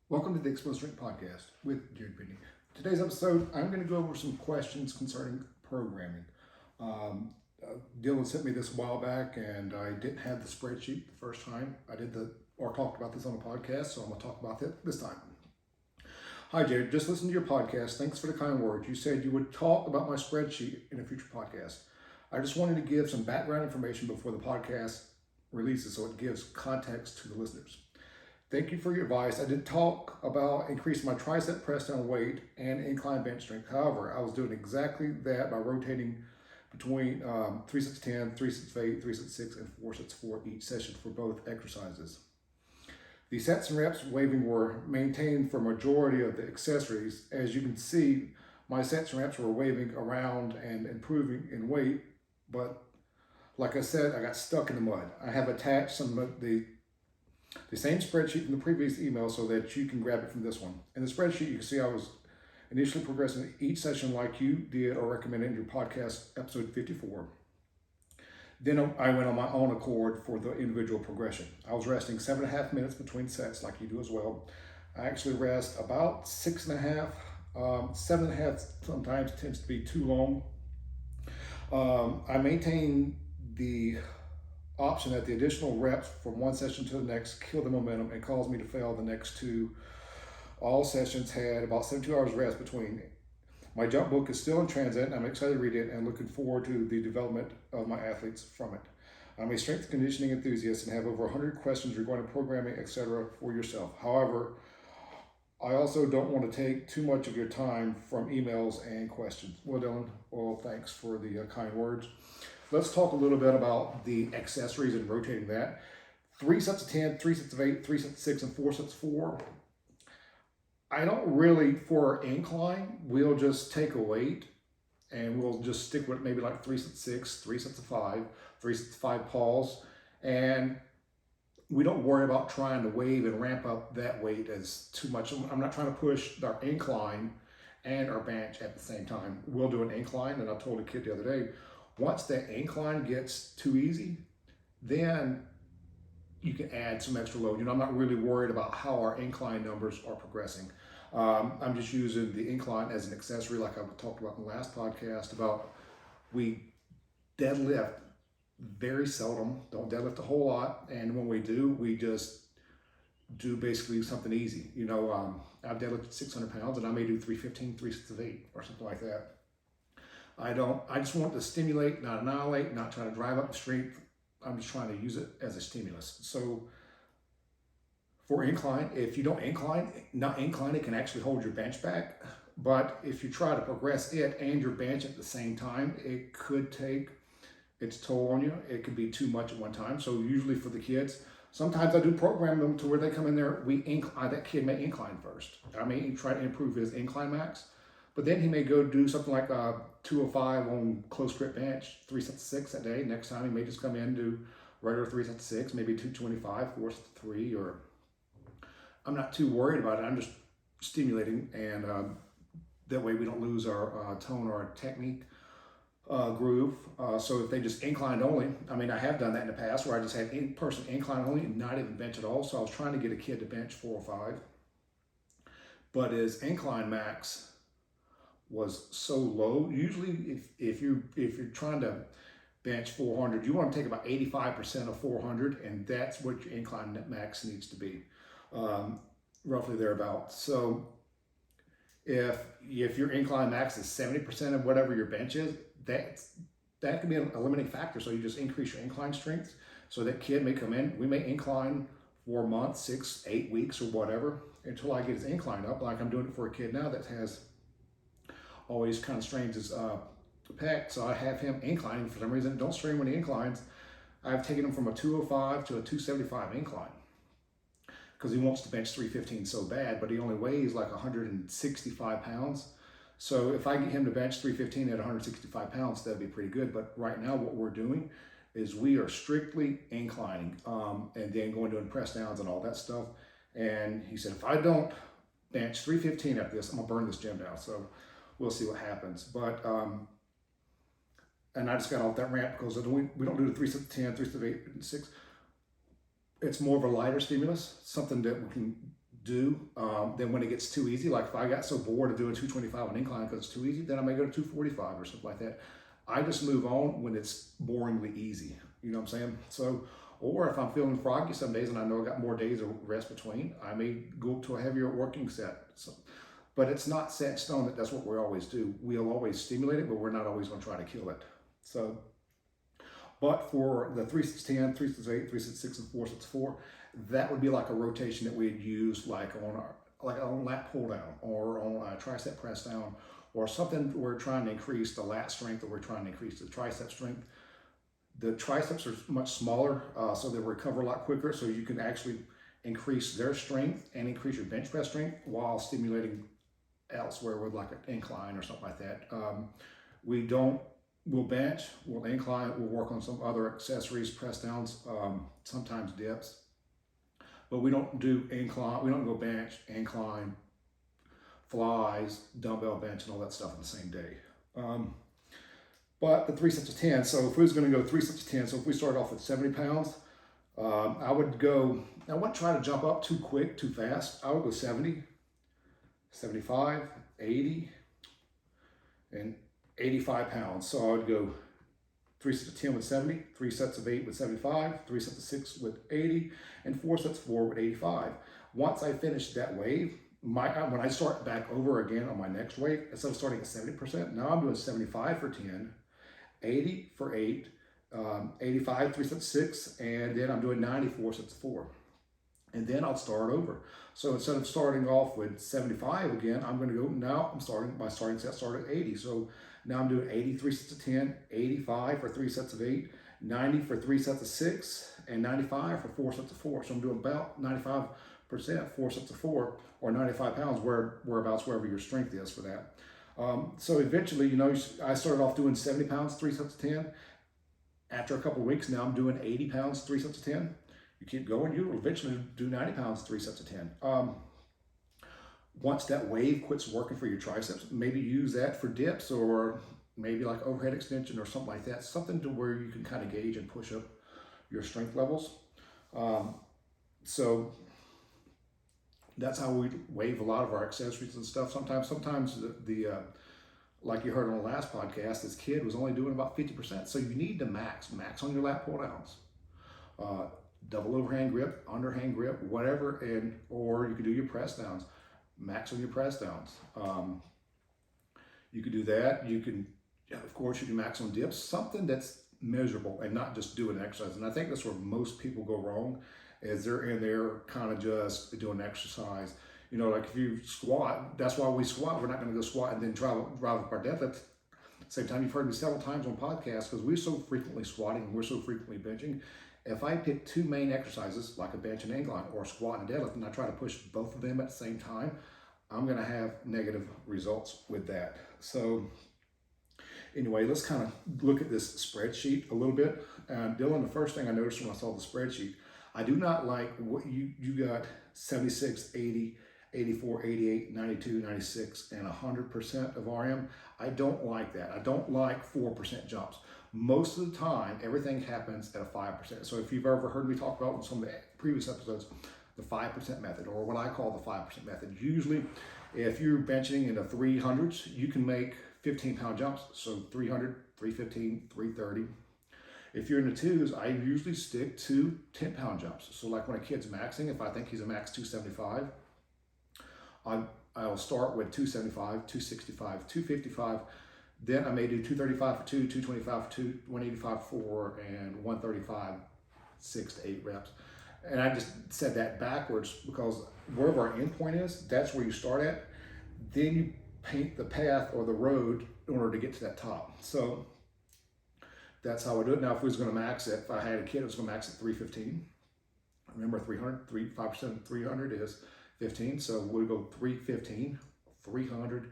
Welcome to the Explosive Strength Podcast with Jared Pitney. Today's episode, I'm going to go over some questions concerning programming. Dylan sent me this a while back, and I didn't have the spreadsheet the first time I did talked about this on the podcast, so I'm going to talk about it this time. Hi, Jared. Just listened to your podcast. Thanks for the kind words. You said you would talk about my spreadsheet in a future podcast. I just wanted to give some background information before the podcast releases so it gives context to the listeners. Thank you for your advice. I did talk about increasing my tricep press down weight and incline bench strength. However, I was doing exactly that by rotating between 3 sets of 10, 3 sets of 8, 3 sets of 6, and 4 sets of 4 each session for both exercises. The sets and reps waving were maintained for majority of the accessories. As you can see, my sets and reps were waving around and improving in weight, but like I said, I got stuck in the mud. I have attached some of the same spreadsheet from the previous email so that you can grab it from this one. In the spreadsheet, you can see I was initially progressing each session like you did or recommended in your podcast episode 54. Then I went on my own accord for the individual progression. I was resting 7.5 minutes between sets like you do as well. I actually rest about 6.5, 7.5 sometimes tends to be too long. I maintain the option that the additional reps from one session to the next kill the momentum and cause me to fail the next two. All sessions had about 72 hours rest between. My jump book is still in transit, and I'm excited to read it and looking forward to the development of my athletes from it. I'm a strength conditioning enthusiast and have over 100 questions regarding programming, etc. for yourself. However, I also don't want to take too much of your time from emails and questions. Well, Dylan, thanks for the kind words. Let's talk a little bit about the accessories and rotating that. 3 sets of 10, 3 sets of 8, 3 sets of 6, and 4 sets of 4. I don't really, for incline, we'll just take a weight and we'll just stick with maybe like 3 sets of 6, 3 sets of 5, 3 sets of 5 pulls. And we don't worry about trying to wave and ramp up that weight as too much. I'm not trying to push our incline and our bench at the same time. We'll do an incline, and I told a kid the other day, once that incline gets too easy, then you can add some extra load. I'm not really worried about how our incline numbers are progressing. I'm just using the incline as an accessory, like I talked about in the last podcast about we deadlift very seldom, don't deadlift a whole lot, and when we do, we just do basically something easy. I've deadlifted 600 pounds and I may do 315, 3 sets of 8 or something like that. I just want to stimulate, not annihilate, not try to drive up the strength. I'm just trying to use it as a stimulus. So for incline, if you don't not incline, it can actually hold your bench back. But if you try to progress it and your bench at the same time, it could take its toll on you. It could be too much at one time. So usually for the kids, sometimes I do program them to where they come in there, that kid may incline first. I may try to improve his incline max. But then he may go do something like 205 on close grip bench, 3 sets of 6 that day. Next time he may just come in and do regular 3 sets of 6, maybe 225, 4 sets of 3, or I'm not too worried about it. I'm just stimulating, and that way we don't lose our tone or our technique groove. So if they just inclined only, I have done that in the past where I just had in-person incline only and not even bench at all. So I was trying to get a kid to bench 405, but his incline max was so low. Usually if you're trying to bench 400, you want to take about 85% of 400, and that's what your incline max needs to be, roughly thereabouts. So if your incline max is 70% of whatever your bench is, that can be a limiting factor. So you just increase your incline strength. So that kid may come in, we may incline for a month, 6, 8 weeks or whatever, until I get his incline up. Like I'm doing it for a kid now that has always kind of strains his pec, so I have him inclining for some reason. Don't strain when he inclines. I've taken him from a 205 to a 275 incline because he wants to bench 315 so bad, but he only weighs like 165 pounds. So if I get him to bench 315 at 165 pounds, that'd be pretty good. But right now what we're doing is we are strictly inclining and then going to press downs and all that stuff. And he said, if I don't bench 315 after this, I'm gonna burn this gym down. So we'll see what happens. But and I just got off that rant because we don't do the 3 sets of 10, 3 sets of 8, and 6. It's more of a lighter stimulus, something that we can do. Then when it gets too easy, like if I got so bored of doing 225 on incline because it's too easy, then I may go to 245 or something like that. I just move on when it's boringly easy. You know what I'm saying? So, or if I'm feeling froggy some days and I know I got more days of rest between, I may go to a heavier working set. So, but it's not set in stone that that's what we always do. We'll always stimulate it, but we're not always going to try to kill it. So, but for the 3 sets 10, 3 sets 8, 3 sets 6, and 4 sets 4, that would be like a rotation that we'd use like on lat pull down or on a tricep press down or something we're trying to increase the lat strength or we're trying to increase the tricep strength. The triceps are much smaller, so they recover a lot quicker, so you can actually increase their strength and increase your bench press strength while stimulating elsewhere with like an incline or something like that. We'll bench, we'll incline, we'll work on some other accessories, press downs, sometimes dips, but we don't do incline, we don't go bench, incline, flies, dumbbell bench, and all that stuff in the same day. But the 3 sets of 10, so if we was going to go 3 sets of 10, so if we start off at 70 pounds, I wouldn't try to jump up too quick, too fast. I would go 70, 75, 80, and 85 pounds. So I would go 3 sets of 10 with 70, 3 sets of 8 with 75, 3 sets of 6 with 80, and 4 sets of 4 with 85. Once I finish that wave, when I start back over again on my next wave, instead of starting at 70%, now I'm doing 75 for 10, 80 for 8, 85, 3 sets of 6, and then I'm doing 94 sets of 4. And then I'll start over. So instead of starting off with 75 again, I'm going to go, now my starting set started at 80. So now I'm doing 83 sets of 10, 85 for 3 sets of 8, 90 for 3 sets of 6, and 95 for 4 sets of 4. So I'm doing about 95%, 4 sets of 4, or 95 pounds, whereabouts, wherever your strength is for that. So eventually, I started off doing 70 pounds, 3 sets of 10. After a couple of weeks, now I'm doing 80 pounds, 3 sets of 10. You keep going, you will eventually do 90 pounds, 3 sets of 10. Once that wave quits working for your triceps, maybe use that for dips or maybe like overhead extension or something like that. Something to where you can kind of gauge and push up your strength levels. So that's how we wave a lot of our accessories and stuff. Sometimes the like you heard on the last podcast, this kid was only doing about 50%. So you need to max on your lat pull downs. Double overhand grip, underhand grip, whatever, or you can do your press downs. Max on your press downs. You can do that. Of course, you can max on dips. Something that's measurable and not just doing exercise. And I think that's where most people go wrong, is they're in there kind of just doing exercise. Like if you squat, that's why we squat. We're not going to go squat and then drive up our deadlift. Same time, you've heard me several times on podcasts, because we're so frequently squatting and we're so frequently benching. If I pick 2 main exercises, like a bench and incline, or squat and deadlift, and I try to push both of them at the same time, I'm going to have negative results with that. So anyway, let's kind of look at this spreadsheet a little bit. Dylan, the first thing I noticed when I saw the spreadsheet, I do not like what you got 76, 80, 84, 88, 92, 96, and 100% of RM. I don't like that. I don't like 4% jumps. Most of the time, everything happens at a 5%. So if you've ever heard me talk about in some of the previous episodes, the 5% method, or what I call the 5% method. Usually, if you're benching in the 300s, you can make 15-pound jumps. So 300, 315, 330. If you're in the 2s, I usually stick to 10-pound jumps. So like when a kid's maxing, if I think he's a max 275, I'll start with 275, 265, 255. Then I may do 235 for 2, 225 for 2, 185 for 4, and 135, 6 to 8 reps. And I just said that backwards because wherever our end point is, that's where you start at. Then you paint the path or the road in order to get to that top. So that's how I do it. Now, if we was going to max it, if I had a kid, it was going to max at 315. Remember, 5% of 300 is 15. So we'll go 315, 300,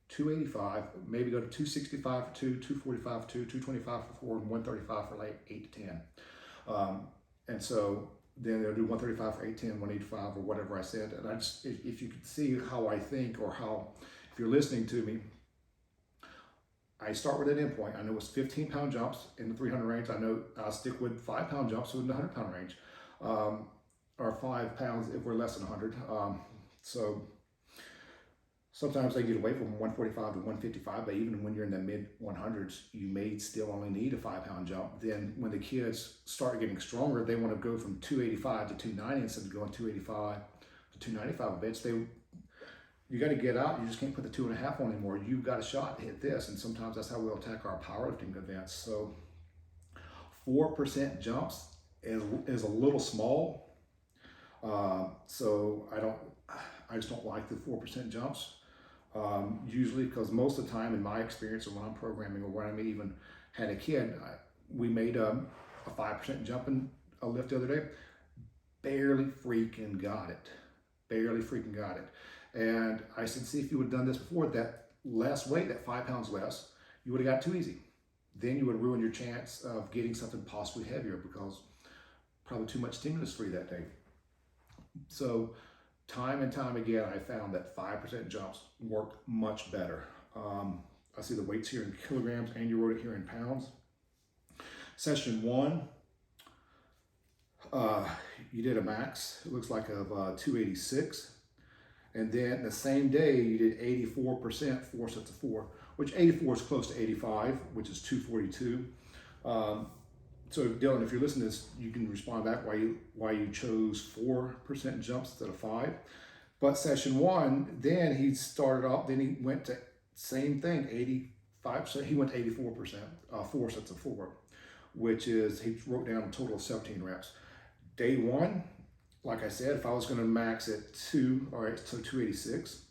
285, maybe go to 265 for 2, 245 for 2, 225 for 4, and 135 for like 8 to 10. And so then they'll do 135 for 8, 10, 185, or whatever I said. And I just, if you could see how I think, or how, if you're listening to me, I start with an end point. I know it's 15-pound jumps in the 300 range. I know I'll stick with 5-pound jumps in the 100-pound range. or 5 pounds if we're less than 100. So sometimes they get away from 145 to 155, but even when you're in the mid 100s, you may still only need a 5-pound jump. Then when the kids start getting stronger, they want to go from 285 to 290 instead of going 285 to 295 events. You got to get out. You just can't put the 2.5 on anymore. You've got a shot to hit this, and sometimes that's how we'll attack our powerlifting events. So 4% jumps is a little small. So I just don't like the 4% jumps. Usually, because most of the time in my experience, or when I'm programming, or when I even had a kid, we made a 5% jump in a lift the other day. Barely freaking got it. Barely freaking got it. And I said, see, if you would have done this before, that less weight, that 5 pounds less, you would have got too easy. Then you would ruin your chance of getting something possibly heavier, because probably too much stimulus for you that day. So time and time again, I found that 5% jumps work much better. I see the weights here in kilograms, and you wrote it here in pounds. Session 1, you did a max, it looks like of 286. And then the same day, you did 84%, 4 sets of 4, which 84 is close to 85, which is 242. So Dylan, if you're listening to this, you can respond back why you chose 4% jumps instead of 5. But session 1, then he started off, then he went to same thing, 85%. He went to 84%, 4 sets of 4, which is, he wrote down a total of 17 reps. Day 1, like I said, if I was going to max at 2, all right, so 286.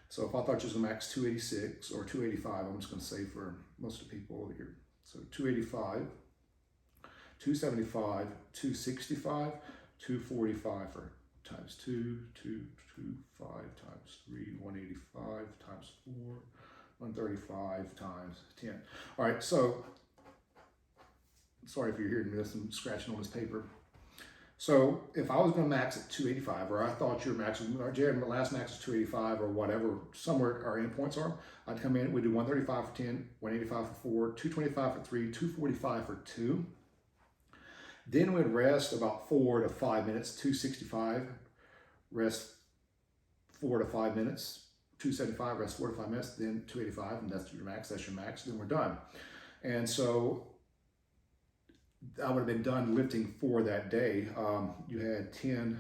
So if I thought you was going to max 286 or 285, I'm just going to say for most of the people over here. So 285, 275, 265, 245 for times 2, 225 times 3, 185 times 4, 135 times 10. All right, so sorry if you're hearing me, I'm scratching on this paper. So if I was going to max at 285, or I thought your max, or Jared, my last max is 285, or whatever, somewhere our endpoints are, I'd come in, we'd do 135 for 10, 185 for 4, 225 for 3, 245 for 2. Then we'd rest about 4 to 5 minutes, 265, rest 4 to 5 minutes, 275, rest 4 to 5 minutes, then 285, and that's your max, then we're done. And so I would have been done lifting for that day. You had 10,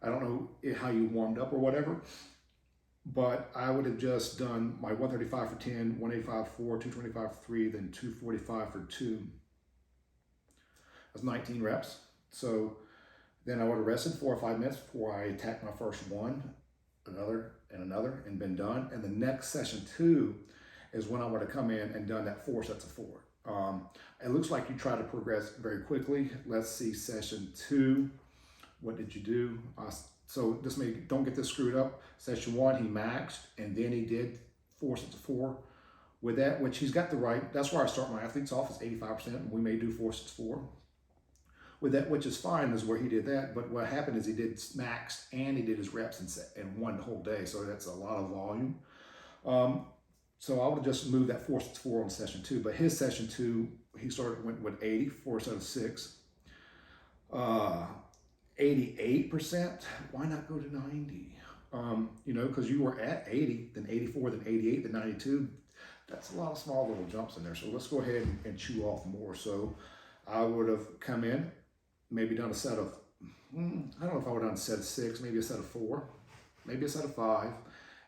I don't know how you warmed up or whatever, but I would have just done my 135 for 10, 185 for 4, 225 for 3, then 245 for 2. That's 19 reps. So then I would have rested 4 or 5 minutes before I attacked my first one, another, and been done. And the next session 2 is when I would have come in and done that 4 sets of 4. It looks like you try to progress very quickly. Let's see session 2. What did you do? So don't get this screwed up. Session 1, he maxed, and then he did 4 sets of 4. With that, which he's got the right, that's where I start my athletes off, is 85%, and we may do 4 sets of 4. With that, which is fine, is where he did that. But what happened is he did maxed and he did his reps in one whole day. So that's a lot of volume. So I would have just moved that 4 sets of 4 on session 2. But his session 2, he went with 80, 4 sets of 6. 88%, why not go to 90? Because you were at 80, then 84, then 88, then 92. That's a lot of small little jumps in there. So let's go ahead and chew off more. So I would have come in, maybe done a set of, I don't know if I would have done a set of 6, maybe a set of 4, maybe a set of 5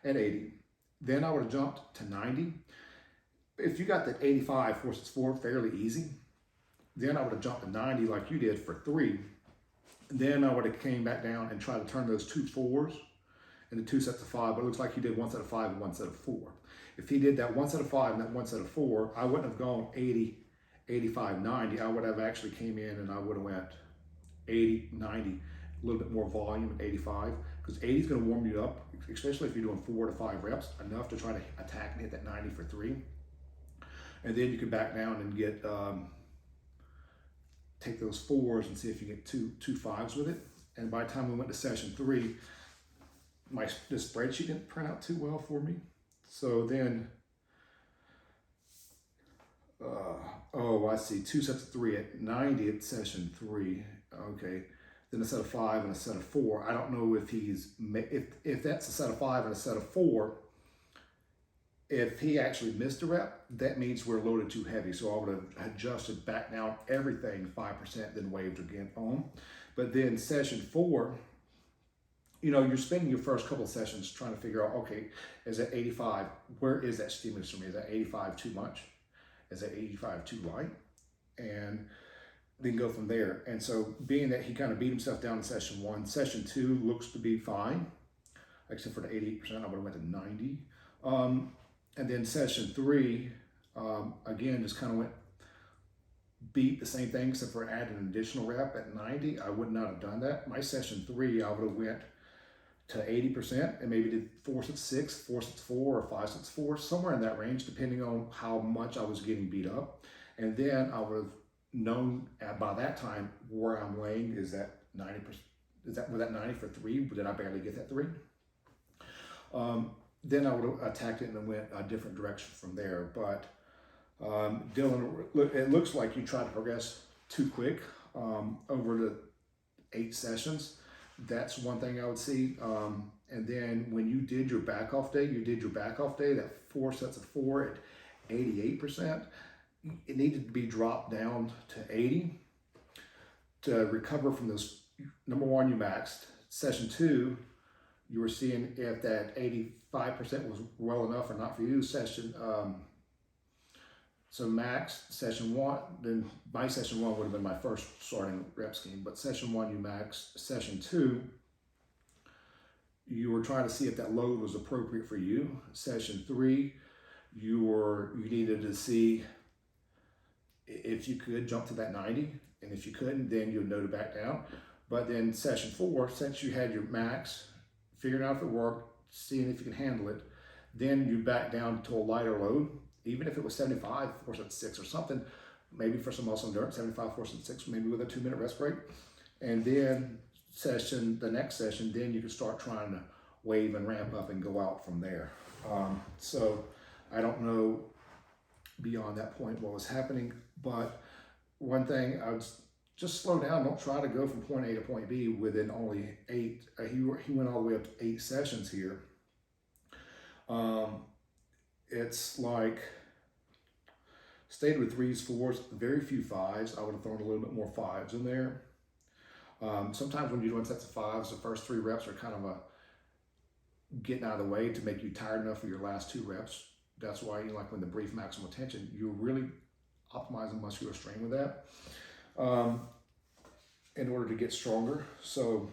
at 80. Then I would have jumped to 90. If you got that 85, 4 sets of 4, fairly easy. Then I would have jumped to 90 like you did for 3. Then I would have came back down and tried to turn those 2 4s into 2 sets of 5, but it looks like he did 1 set of 5 and 1 set of 4. If he did that 1 set of 5 and that 1 set of 4, I wouldn't have gone 80, 85, 90. I would have actually came in and I would have went 80, 90, a little bit more volume at 85, because 80 is going to warm you up, especially if you're doing 4 to 5 reps, enough to try to attack and hit that 90 for 3. And then you can back down and get, take those 4s and see if you get two 5s with it. And by the time we went to session 3, this spreadsheet didn't print out too well for me. So then, I see 2 sets of 3 at 90 at session 3. Okay, then a set of 5 and a set of 4. I don't know if if that's a set of 5 and a set of 4. If he actually missed a rep, that means we're loaded too heavy. So I would have adjusted back down everything 5%, then waved again on. But then session 4, you're spending your first couple of sessions trying to figure out, okay, is that 85? Where is that stimulus for me? Is that 85 too much? Is that 85 too light? And then go from there. And so being that he kind of beat himself down in session 1, session 2 looks to be fine, except for the 88%, I would have went to 90. And then session 3, again, just kind of beat the same thing, except for adding an additional rep at 90. I would not have done that. My session 3, I would have went to 80% and maybe did 4 sets 6, 4 sets 4, or 5 sets 4, somewhere in that range, depending on how much I was getting beat up. And then I would have known by that time where I'm weighing. Is that 90%? Was that 90 for 3? Did I barely get that 3? Then I would have attacked it and went a different direction from there. But Dylan, it looks like you tried to progress too quick over the 8 sessions. That's one thing I would see. And then when you did your back off day, that 4 sets of 4 at 88%. It needed to be dropped down to 80 to recover from this. Number 1, you maxed. Session 2, you were seeing if that 85% was well enough or not for you. So max session 1, then my session 1 would have been my first starting rep scheme, but session 1 you maxed. Session 2, you were trying to see if that load was appropriate for you. Session 3, you needed to see if you could jump to that 90, and if you couldn't, then you'll know to back down. But then session 4, since you had your max, figuring out if it worked, seeing if you can handle it, then you back down to a lighter load, even if it was 75, 4 sets 6 or something, maybe for some muscle endurance, 75, 4 sets 6, maybe with a 2-minute rest break. And then the next session, then you can start trying to wave and ramp up and go out from there. So I don't know beyond that point what was happening, but one thing, I would just slow down. Don't try to go from point A to point B within only 8. He went all the way up to 8 sessions here. It's like stayed with 3s, 4s, very few 5s. I would have thrown a little bit more 5s in there. Sometimes when you're doing sets of 5s, the first 3 reps are kind of a getting out of the way to make you tired enough for your last 2 reps. That's why, like when the brief maximal tension, you're really optimizing muscular strain with that in order to get stronger. So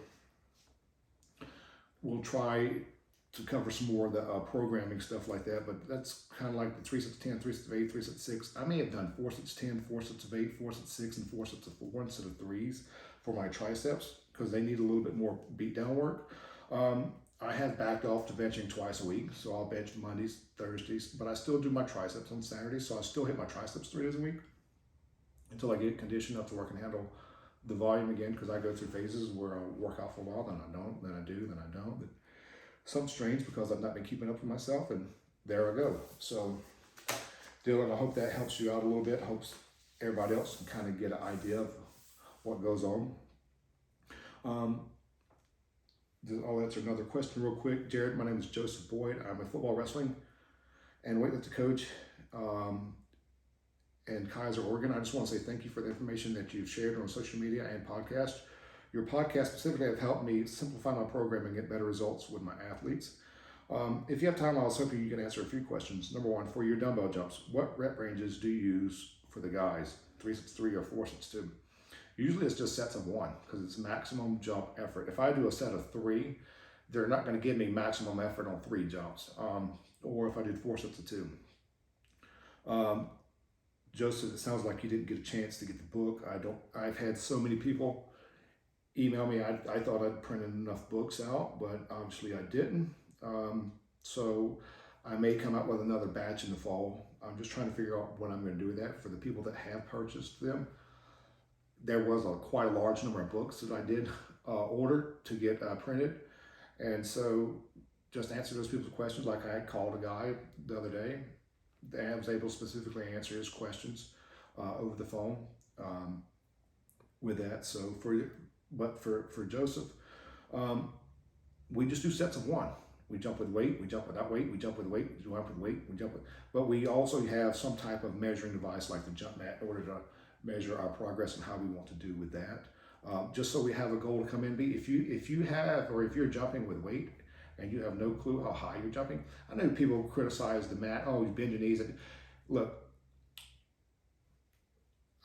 we'll try to cover some more of the programming stuff like that, but that's kind of like the 3 sets of 10, 3 sets of 8, 3 sets of 6. I may have done 4 sets of 10, 4 sets of 8, 4 sets of 6, and 4 sets of 4 instead of 3s for my triceps because they need a little bit more beat down work. I have backed off to benching twice a week, so I'll bench Mondays, Thursdays, but I still do my triceps on Saturdays, so I still hit my triceps 3 days a week until I get conditioned enough to work and handle the volume again, because I go through phases where I work out for a while, then I don't, then I do, then I don't. But some strains because I've not been keeping up with myself, and there I go. So, Dylan, I hope that helps you out a little bit, hopes everybody else can kind of get an idea of what goes on. I'll answer another question real quick. Jared, my name is Joseph Boyd. I'm a football, wrestling, and weightlifting coach in Kaiser, Oregon. I just want to say thank you for the information that you've shared on social media and podcast. Your podcast specifically have helped me simplify my program and get better results with my athletes. If you have time, I was hoping you can answer a few questions. Number 1, for your dumbbell jumps, what rep ranges do you use for the guys? 3 sets 3 or 4 sets 2? Usually it's just sets of 1 because it's maximum jump effort. If I do a set of 3, they're not going to give me maximum effort on 3 jumps. Or if I did 4 sets of 2. Joseph, it sounds like you didn't get a chance to get the book. I've had so many people email me. I thought I'd printed enough books out, but obviously I didn't. So I may come out with another batch in the fall. I'm just trying to figure out what I'm going to do with that. For the people that have purchased them, there was quite a large number of books that I did order to get printed. And so just answer those people's questions. Like I called a guy the other day that I was able to specifically answer his questions over the phone with that. So for But for Joseph, um, we just do sets of one. We jump with weight, we jump without weight, we jump with weight, we jump with weight, we jump with, but we also have some type of measuring device like the jump mat in order to measure our progress and how we want to do with that. Just so we have a goal to come in. If you have, or if you're jumping with weight and you have no clue how high you're jumping, I know people criticize the mat. Oh, you bend your knees. Look,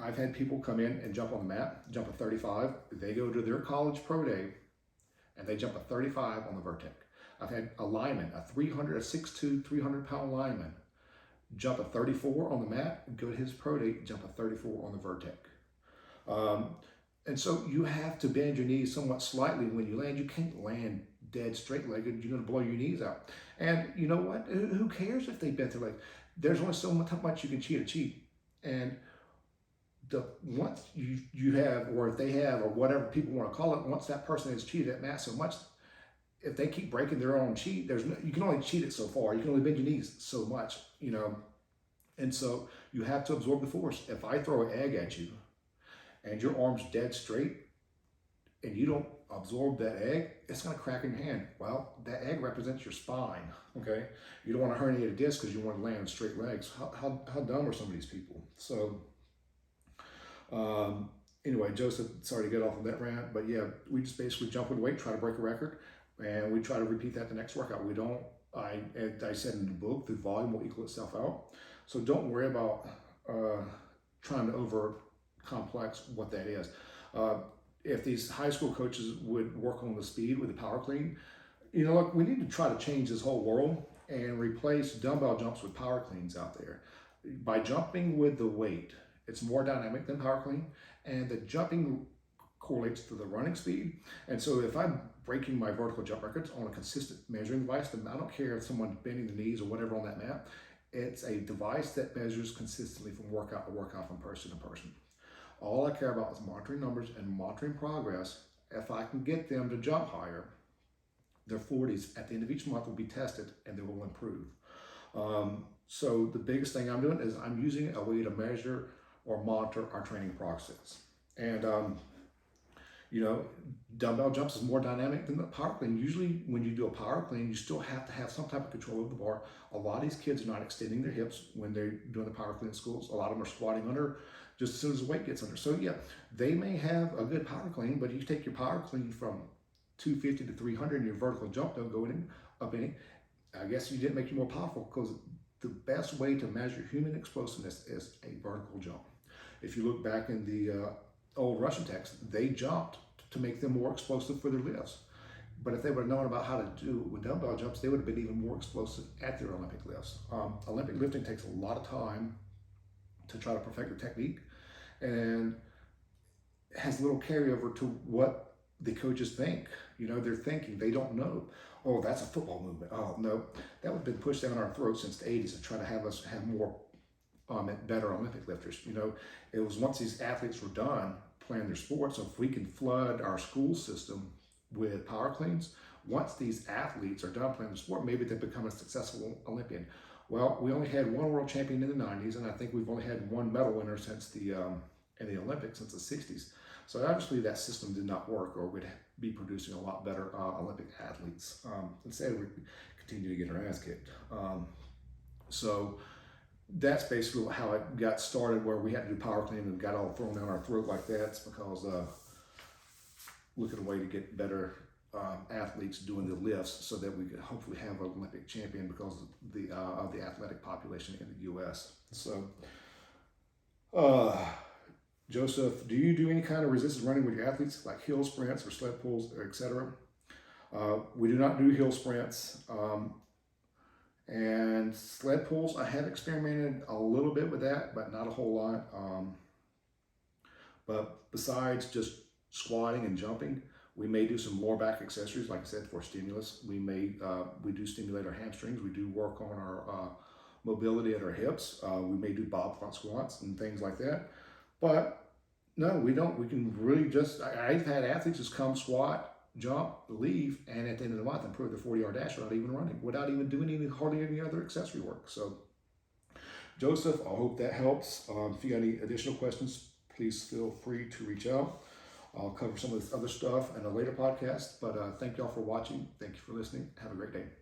I've had people come in and jump on the mat, jump a 35. They go to their college pro day and they jump a 35 on the vertex. I've had a lineman, a 6'2", 300-pound lineman, jump a 34 on the mat, go to his pro day, jump a 34 on the vertex. And so you have to bend your knees somewhat slightly when you land. You can't land dead straight-legged. You're going to blow your knees out. And you know what? Who cares if they bent their legs? There's only so much you can cheat. And once you have, or if they have, or whatever people want to call it, once that person has cheated at mat so much, if they keep breaking their own cheat, you can only cheat it so far. You can only bend your knees so much, you know. And so you have to absorb the force. If I throw an egg at you and your arm's dead straight and you don't absorb that egg, it's going to crack in your hand. Well, that egg represents your spine, okay? You don't want to herniate a disc because you want to land on straight legs. How dumb are some of these people? So anyway, Joseph, sorry to get off of that rant, but yeah, we just basically jump with weight, try to break a record, and we try to repeat that the next workout. We don't, I said in the book, the volume will equal itself out. So don't worry about trying to over complex what that is. If these high school coaches would work on the speed with the power clean, you know, look, we need to try to change this whole world and replace dumbbell jumps with power cleans out there. By jumping with the weight, it's more dynamic than power clean, and the jumping correlates to the running speed. And so if I'm breaking my vertical jump records on a consistent measuring device, then I don't care if someone's bending the knees or whatever on that mat. It's a device that measures consistently from workout to workout, from person to person. All I care about is monitoring numbers and monitoring progress. If I can get them to jump higher, their 40s at the end of each month will be tested and they will improve. So the biggest thing I'm doing is I'm using a way to measure or monitor our training process. And you know, dumbbell jumps is more dynamic than the power clean. Usually when you do a power clean, you still have to have some type of control of the bar. A lot of these kids are not extending their hips when they're doing the power clean in schools. A lot of them are squatting under just as soon as the weight gets under. So yeah, they may have a good power clean, but you take your power clean from 250 to 300 and your vertical jump don't go up any. I guess you didn't make you more powerful, because the best way to measure human explosiveness is a vertical jump. If you look back in the old Russian text, they jumped to make them more explosive for their lifts. But if they would have known about how to do it with dumbbell jumps, they would have been even more explosive at their Olympic lifts. Olympic lifting takes a lot of time to try to perfect the technique, and has little carryover to what the coaches think. You know, they're thinking, they don't know, oh, that's a football movement. Oh, no, that would have been pushed down our throats since the 80s to try to have us have more better Olympic lifters. You know, it was once these athletes were done playing their sports, so if we can flood our school system with power cleans, once these athletes are done playing the sport, maybe they become a successful Olympian. Well, we only had one world champion in the 90s, and I think we've only had one medal winner since the in the Olympics since the 60s. So obviously that system did not work, or we'd be producing a lot better Olympic athletes. Instead, we continue to get our ass kicked. So that's basically how it got started, where we had to do power clean and got all thrown down our throat like that. It's because looking at a way to get better athletes doing the lifts, so that we could hopefully have an Olympic champion because of the athletic population in the U.S. So, Joseph, do you do any kind of resistance running with your athletes, like hill sprints or sled pulls, etc.? We do not do hill sprints. And sled pulls, I have experimented a little bit with that, but not a whole lot. But besides just squatting and jumping, we may do some lower back accessories, like I said, for stimulus. We do stimulate our hamstrings. We do work on our mobility at our hips. We may do bob front squats and things like that. But no, we don't. We can really just, I've had athletes just come squat, jump, leave, and at the end of the month improve their 40-yard dash without even running, without even doing hardly any other accessory work. So, Joseph, I hope that helps. If you got any additional questions, please feel free to reach out. I'll cover some of this other stuff in a later podcast, but thank y'all for watching. Thank you for listening. Have a great day.